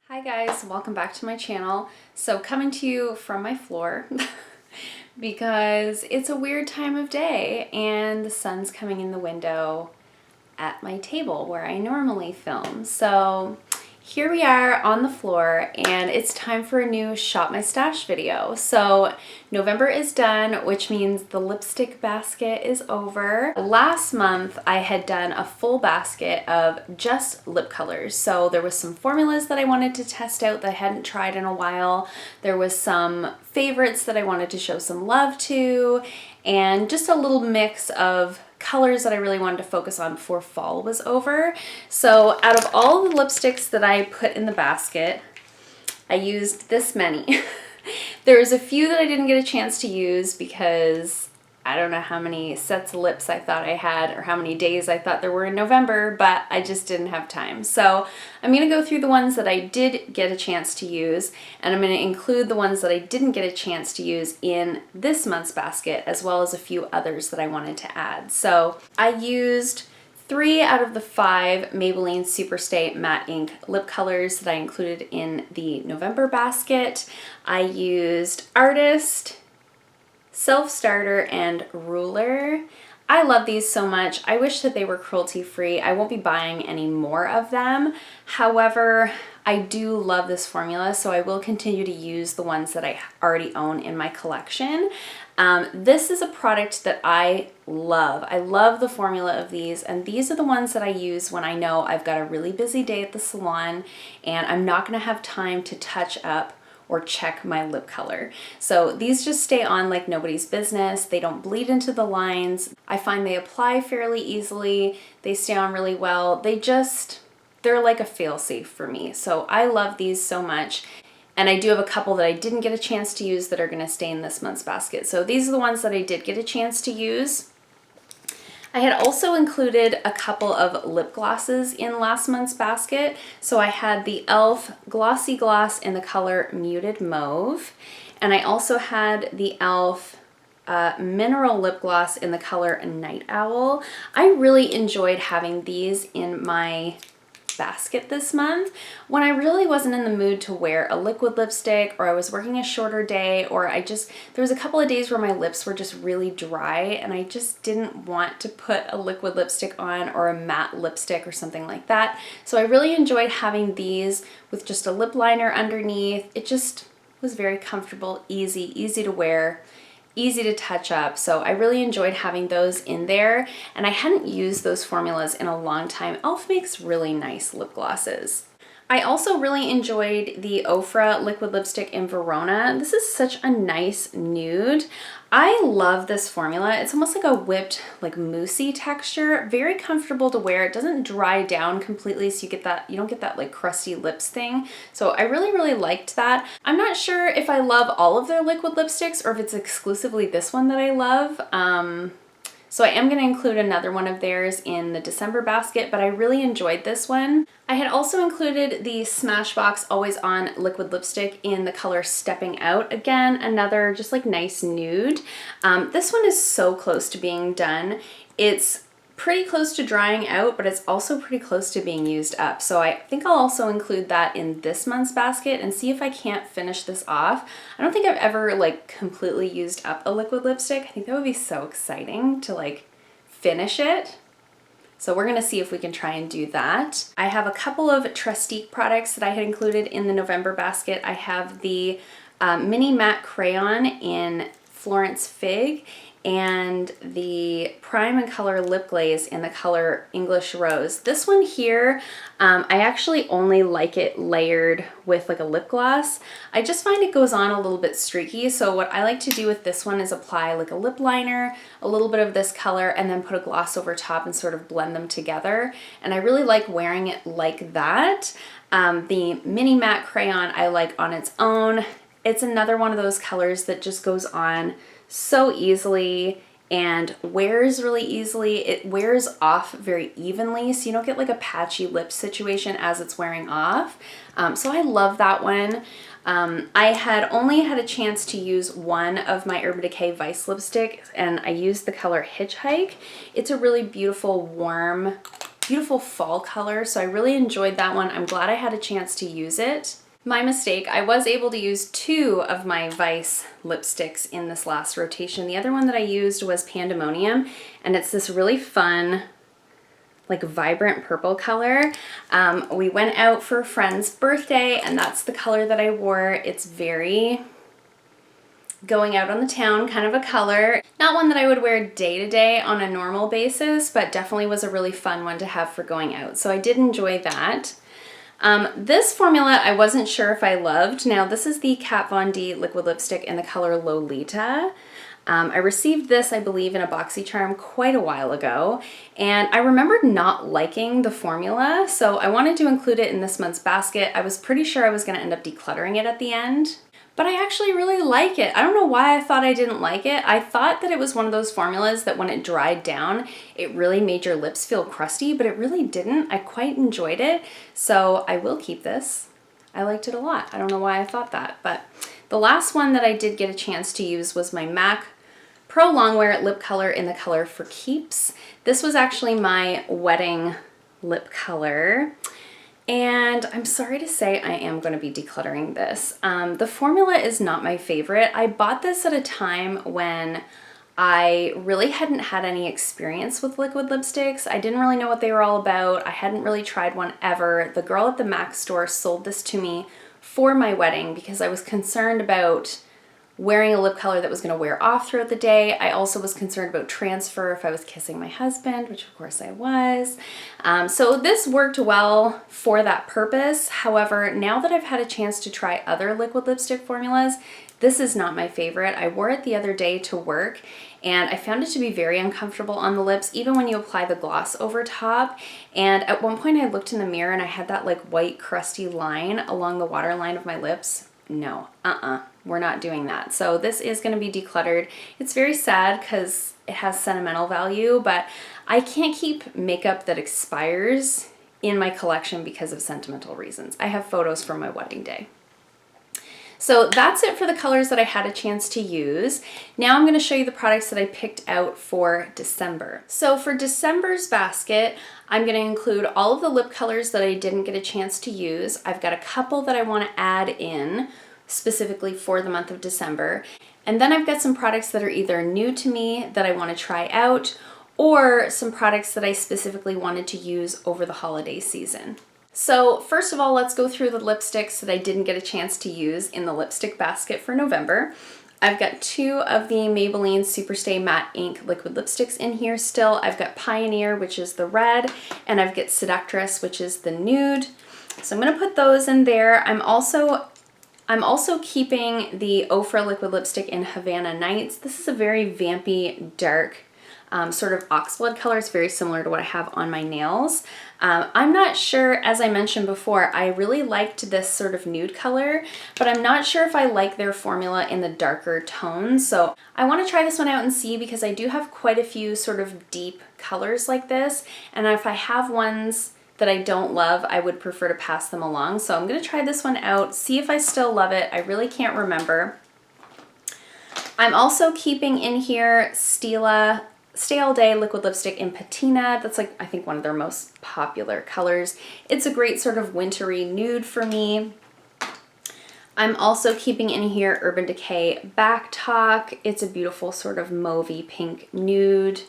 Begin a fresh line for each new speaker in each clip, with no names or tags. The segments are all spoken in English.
Hi guys, welcome back to my channel. So coming to you from my floor because it's a weird time of day and the sun's coming in the window at my table where I normally film. So here we are on the floor and it's time for a new Shop My Stash video. So November is done, which means the lipstick basket is over. Last month I had done a full basket of just lip colors. So there was some formulas that I wanted to test out that I hadn't tried in a while. There was some favorites that I wanted to show some love to, and just a little mix of colors that I really wanted to focus on before fall was over. So out of all the lipsticks that I put in the basket, I used this many. There was a few that I didn't get a chance to use because I don't know how many sets of lips I thought I had or how many days I thought there were in November, but I just didn't have time. So I'm going to go through the ones that I did get a chance to use, and I'm going to include the ones that I didn't get a chance to use in this month's basket, as well as a few others that I wanted to add. So I used 3 out of the 5 Maybelline Superstay Matte Ink lip colors that I included in the November basket. I used Artist, Self-Starter, and Ruler. I love these so much. I wish that they were cruelty-free. I won't be buying any more of them. However, I do love this formula, so I will continue to use the ones that I already own in my collection. This is a product that I love. I love the formula of these, and these are the ones that I use when I know I've got a really busy day at the salon and I'm not going to have time to touch up or check my lip color. So these just stay on like nobody's business. They don't bleed into the lines. I find they apply fairly easily. They stay on really well. They're like a fail-safe for me. So I love these so much. And I do have a couple that I didn't get a chance to use that are gonna stay in this month's basket. So these are the ones that I did get a chance to use. I had also included a couple of lip glosses in last month's basket. So I had the e.l.f. Glossy Gloss in the color Muted Mauve. And I also had the e.l.f. Mineral Lip Gloss in the color Night Owl. I really enjoyed having these in my basket this month when I really wasn't in the mood to wear a liquid lipstick, or I was working a shorter day, or there was a couple of days where my lips were just really dry and I just didn't want to put a liquid lipstick on or a matte lipstick or something like that. So I really enjoyed having these with just a lip liner underneath. It just was very comfortable, easy to wear, easy to touch up. So I really enjoyed having those in there, and I hadn't used those formulas in a long time. e.l.f. makes really nice lip glosses. I also really enjoyed the Ofra liquid lipstick in Verona. This is such a nice nude. I love this formula. It's almost like a whipped, like moussey texture. Very comfortable to wear. It doesn't dry down completely, so you don't get that like crusty lips thing. So I really liked that. I'm not sure if I love all of their liquid lipsticks or if it's exclusively this one that I love. So I am going to include another one of theirs in the December basket, but I really enjoyed this one. I had also included the Smashbox Always On liquid lipstick in the color Stepping Out. Again, another just like nice nude. This one is so close to being done. It's pretty close to drying out, but it's also pretty close to being used up. So I think I'll also include that in this month's basket and see if I can't finish this off. I don't think I've ever like completely used up a liquid lipstick. I think that would be so exciting to like finish it. So we're gonna see if we can try and do that. I have a couple of Trestique products that I had included in the November basket. I have the Mini Matte Crayon in Florence Fig, and the Prime and Color Lip Glaze in the color English Rose. This one here, I actually only like it layered with like a lip gloss. I just find it goes on a little bit streaky, so what I like to do with this one is apply like a lip liner, a little bit of this color, and then put a gloss over top and sort of blend them together. And I really like wearing it like that. The Mini Matte Crayon I like on its own. It's another one of those colors that just goes on so easily and wears really easily. It wears off very evenly, so you don't get like a patchy lip situation as it's wearing off. So I love that one. I had only had a chance to use one of my Urban Decay Vice lipstick, and I used the color Hitchhike. It's a really beautiful, warm beautiful fall color, so I really enjoyed that one. I'm glad I had a chance to use it. My mistake, I was able to use 2 of my Vice lipsticks in this last rotation. The other one that I used was Pandemonium, and it's this really fun, like vibrant purple color. We went out for a friend's birthday, and that's the color that I wore. It's very going out on the town kind of a color. Not one that I would wear day to day on a normal basis, but definitely was a really fun one to have for going out. So I did enjoy that. This formula I wasn't sure if I loved. Now this is the Kat Von D liquid lipstick in the color Lolita. I received this, I believe, in a BoxyCharm quite a while ago, and I remembered not liking the formula, so I wanted to include it in this month's basket. I was pretty sure I was going to end up decluttering it at the end, but I actually really like it. I don't know why I thought I didn't like it. I thought that it was one of those formulas that when it dried down, it really made your lips feel crusty, but it really didn't. I quite enjoyed it, so I will keep this. I liked it a lot. I don't know why I thought that, but the last one that I did get a chance to use was my MAC Pro Longwear lip color in the color For Keeps. This was actually my wedding lip color, and I'm sorry to say I am going to be decluttering this. The formula is not my favorite. I bought this at a time when I really hadn't had any experience with liquid lipsticks. I didn't really know what they were all about. I hadn't really tried one ever. The girl at the MAC store sold this to me for my wedding because I was concerned about wearing a lip color that was going to wear off throughout the day. I also was concerned about transfer if I was kissing my husband, which of course I was. So this worked well for that purpose. However, now that I've had a chance to try other liquid lipstick formulas, this is not my favorite. I wore it the other day to work, and I found it to be very uncomfortable on the lips, even when you apply the gloss over top. And at one point I looked in the mirror and I had that like white crusty line along the waterline of my lips. No, we're not doing that. So this is going to be decluttered. It's very sad because it has sentimental value, but I can't keep makeup that expires in my collection because of sentimental reasons. I have photos from my wedding day. So that's it for the colors that I had a chance to use. Now I'm going to show you the products that I picked out for December. So for December's basket, I'm going to include all of the lip colors that I didn't get a chance to use. I've got a couple that I want to add in specifically for the month of December. And then I've got some products that are either new to me that I want to try out, or some products that I specifically wanted to use over the holiday season. So first of all, let's go through the lipsticks that I didn't get a chance to use in the lipstick basket for November. I've got 2 of the Maybelline Superstay Matte Ink liquid lipsticks in here still. I've got Pioneer, which is the red, and I've got Seductress, which is the nude. So I'm going to put those in there. I'm also keeping the Ofra liquid lipstick in Havana Nights. This is a very vampy, dark, sort of oxblood color. It's very similar to what I have on my nails. I'm not sure, as I mentioned before, I really liked this sort of nude color, but I'm not sure if I like their formula in the darker tones. So I want to try this one out and see, because I do have quite a few sort of deep colors like this. And if I have ones that I don't love, I would prefer to pass them along. So I'm going to try this one out, see if I still love it. I really can't remember. I'm also keeping in here Stila Stay All Day liquid lipstick in Patina. That's like, I think, one of their most popular colors. It's a great sort of wintry nude for me. I'm also keeping in here Urban Decay Back Talk. It's a beautiful sort of mauvey pink nude.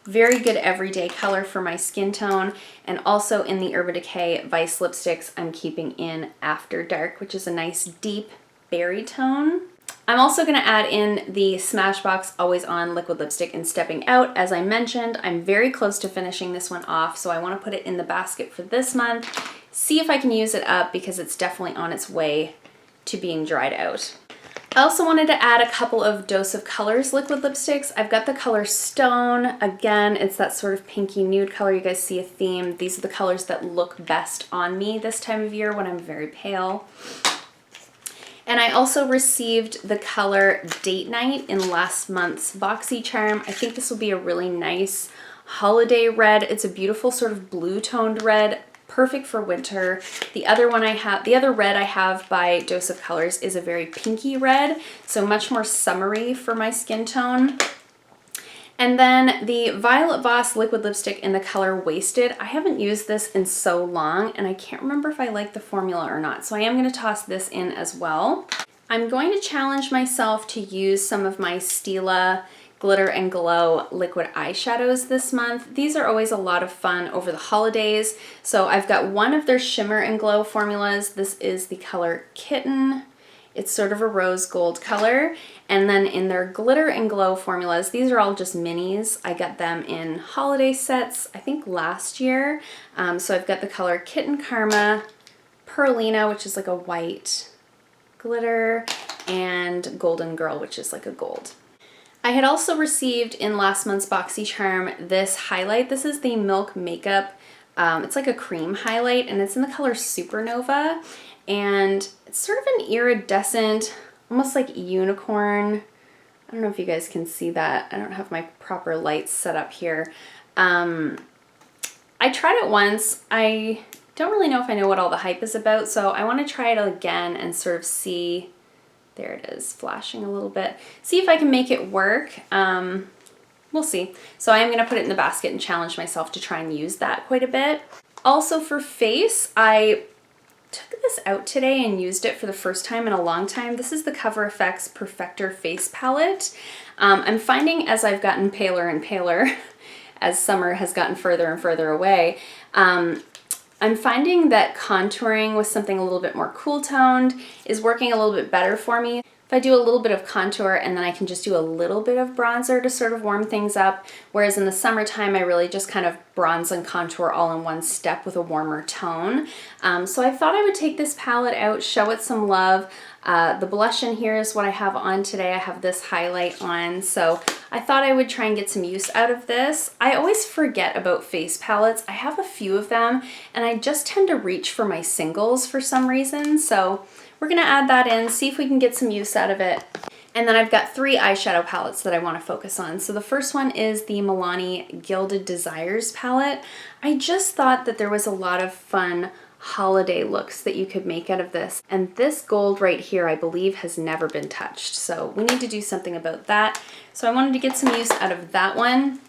Very good everyday color for my skin tone. And also in the Urban Decay Vice lipsticks, I'm keeping in After Dark, which is a nice deep berry tone. I'm also going to add in the Smashbox Always On liquid lipstick in Stepping Out. As I mentioned, I'm very close to finishing this one off, so I want to put it in the basket for this month, see if I can use it up, because it's definitely on its way to being dried out. I also wanted to add a couple of Dose of Colors liquid lipsticks. I've got the color Stone. Again, it's that sort of pinky nude color. You guys see a theme. These are the colors that look best on me this time of year when I'm very pale. And I also received the color Date Night in last month's BoxyCharm. I think this will be a really nice holiday red. It's a beautiful sort of blue toned red, perfect for winter. The other red I have by Dose of Colors is a very pinky red, so much more summery for my skin tone. And then the Violet Voss liquid lipstick in the color Wasted. I haven't used this in so long and I can't remember if I like the formula or not. So I am going to toss this in as well. I'm going to challenge myself to use some of my Stila Glitter and Glow liquid eyeshadows this month. These are always a lot of fun over the holidays. So I've got one of their Shimmer and Glow formulas. This is the color Kitten. It's sort of a rose gold color. And then in their Glitter and Glow formulas, these are all just minis. I got them in holiday sets, I think last year. So I've got the color Kitten Karma, Perlina, which is like a white glitter, and Golden Girl, which is like a gold. I had also received in last month's BoxyCharm this highlight. This is the Milk Makeup. It's like a cream highlight and it's in the color Supernova. And it's sort of an iridescent, almost like unicorn. I don't know if you guys can see that. I don't have my proper lights set up here. I tried it once. I don't really know if I know what all the hype is about, so I want to try it again and sort of see. There it is, flashing a little bit. See if I can make it work. We'll see. So I am going to put it in the basket and challenge myself to try and use that quite a bit. Also for face, I took this out today and used it for the first time in a long time. This is the Cover FX Perfector Face Palette. I'm finding as I've gotten paler and paler, as summer has gotten further and further away, I'm finding that contouring with something a little bit more cool toned is working a little bit better for me. If I do a little bit of contour and then I can just do a little bit of bronzer to sort of warm things up, whereas in the summertime I really just kind of bronze and contour all in one step with a warmer tone. So I thought I would take this palette out, show it some love. The blush in here is what I have on today. I have this highlight on, so I thought I would try and get some use out of this. I always forget about face palettes. I have a few of them and I just tend to reach for my singles for some reason, so we're gonna add that in, see if we can get some use out of it. And then I've got 3 eyeshadow palettes that I wanna focus on. So the first one is the Milani Gilded Desires palette. I just thought that there was a lot of fun holiday looks that you could make out of this. And this gold right here, I believe, has never been touched. So we need to do something about that. So I wanted to get some use out of that one.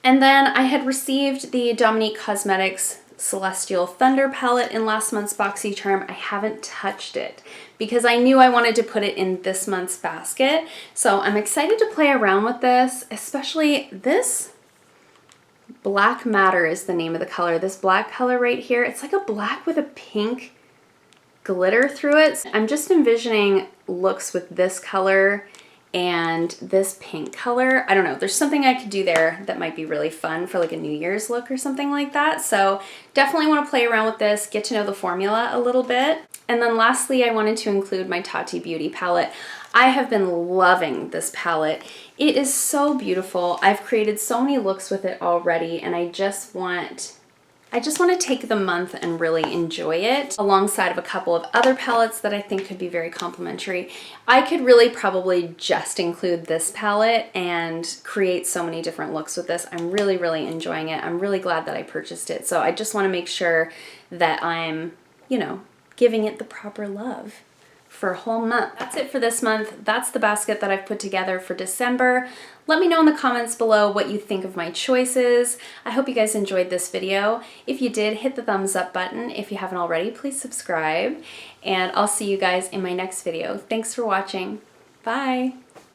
And then I had received the Dominique Cosmetics Celestial Thunder palette in last month's BoxyCharm. I haven't touched it because I knew I wanted to put it in this month's basket. So I'm excited to play around with this, especially this Black Matter is the name of the color. This black color right here, it's like a black with a pink glitter through it. I'm just envisioning looks with this color and this pink color. I don't know, there's something I could do there that might be really fun for like a New Year's look or something like that. So definitely want to play around with this, get to know the formula a little bit. And then lastly, I wanted to include my Tati Beauty palette. I have been loving this palette. It is so beautiful. I've created so many looks with it already and I just want to take the month and really enjoy it alongside of a couple of other palettes that I think could be very complimentary. I could really probably just include this palette and create so many different looks with this. I'm really, really enjoying it. I'm really glad that I purchased it. So I just want to make sure that I'm, you know, giving it the proper love for a whole month. That's it for this month. That's the basket that I've put together for December. Let me know in the comments below what you think of my choices. I hope you guys enjoyed this video. If you did, hit the thumbs up button. If you haven't already, please subscribe. And I'll see you guys in my next video. Thanks for watching. Bye.